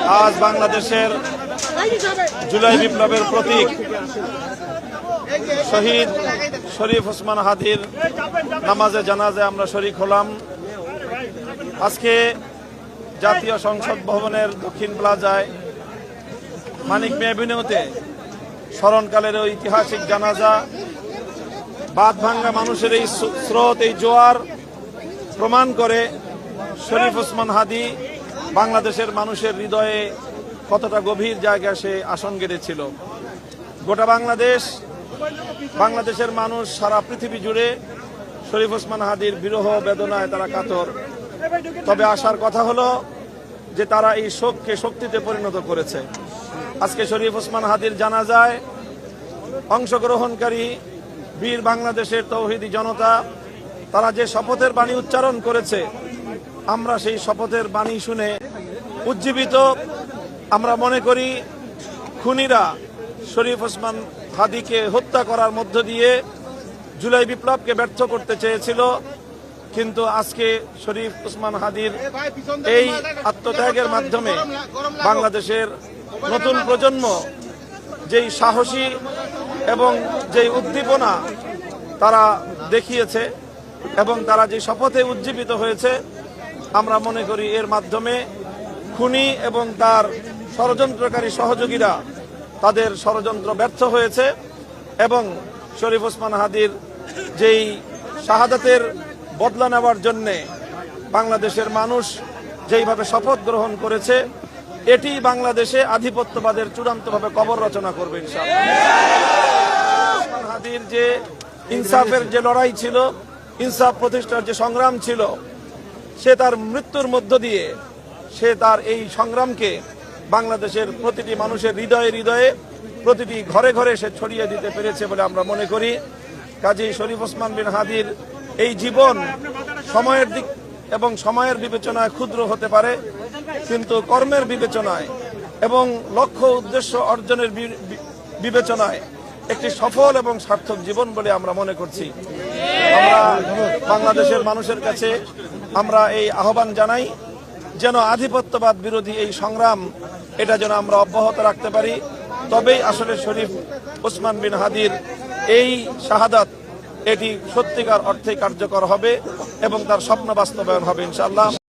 আজ বাংলাদেশের জুলাই বিপ্লবের প্রতীক শহীদ শরীফ ওসমান হাদির নামাজে জানাজে আমরা শরীক হলাম। আজকে জাতীয় সংসদ ভবনের দক্ষিণ প্লাজায় মানিক মিয়া এভিনিউতে স্মরণকালের ঐতিহাসিক জানাজা, বাঁধ ভাঙ্গা মানুষের এই স্রোত, এই জোয়ার প্রমাণ করে শরীফ ওসমান হাদি বাংলাদেশের মানুষের হৃদয়ে কতটা গভীর জায়গায় সে আসন গেড়েছিল। গোটা বাংলাদেশের মানুষ সারা পৃথিবী জুড়ে শরীফ ওসমান হাদির বিরহ বেদনায় তারা কাতর। তবে আসার কথা হলো যে তারা এই শোককে শক্তিতে পরিণত করেছে। আজকে শরীফ ওসমান হাদির জানাজায় অংশগ্রহণকারী বীর বাংলাদেশের তৌহিদি জনতা, তারা যে শপথের বাণী উচ্চারণ করেছে, আমরা সেই শপথের বাণী শুনে উজ্জীবিত। আমরা মনে করি খুনিরা শরীফ ওসমান হাদিকে হত্যা করার মধ্য দিয়ে জুলাই বিপ্লবকে ব্যর্থ করতে চেয়েছিল, কিন্তু আজকে শরীফ ওসমান হাদির এই আত্মত্যাগের মাধ্যমে বাংলাদেশের নতুন প্রজন্ম যেই সাহসী এবং যেই উদ্দীপনা তারা দেখিয়েছে এবং তারা যে শপথে উজ্জীবিত হয়েছে, আমরা মনে করি এর মাধ্যমে খুনি এবং তার ষড়যন্ত্রকারী সহযোগীরা তাদের ষড়যন্ত্র ব্যর্থ হয়েছে এবং শরীফ ওসমান হাদির যেই শাহাদাতের বদলা নেওয়ার জন্যে বাংলাদেশের মানুষ যেইভাবে শপথ গ্রহণ করেছে, এটি বাংলাদেশে আধিপত্যবাদের চূড়ান্তভাবে কবর রচনা করবে ইনশাআল্লাহ। ওসমান হাদির যে ইনসাফের যে লড়াই ছিল, ইনসাফ প্রতিষ্ঠার যে সংগ্রাম ছিল, সে তার মৃত্যুর মধ্য দিয়ে সে তার এই সংগ্রামকে বাংলাদেশের প্রতিটি মানুষের হৃদয়ে হৃদয়ে, প্রতিটি ঘরে ঘরে সে ছড়িয়ে দিতে পেরেছে বলে আমরা মনে করি। কাজী শরীফ ওসমান বিন হাদির এই জীবন সময়ের দিক এবং সময়ের বিবেচনায় ক্ষুদ্র হতে পারে, কিন্তু কর্মের বিবেচনায় এবং লক্ষ্য উদ্দেশ্য অর্জনের বিবেচনায় একটি সফল এবং সার্থক জীবন বলে আমরা মনে করছি। আমরা বাংলাদেশের মানুষের কাছে আমরা এই আহ্বান জানাই, যেন আধিপত্যবাদ বিরোধী এই সংগ্রাম এটা যেন আমরা অব্যাহত রাখতে পারি। তবেই আসলে শরীফ ওসমান বিন হাদির এই শাহাদাত এটি সত্যিকার অর্থে কার্যকর হবে এবং তার স্বপ্ন বাস্তবায়ন হবে ইনশাআল্লাহ।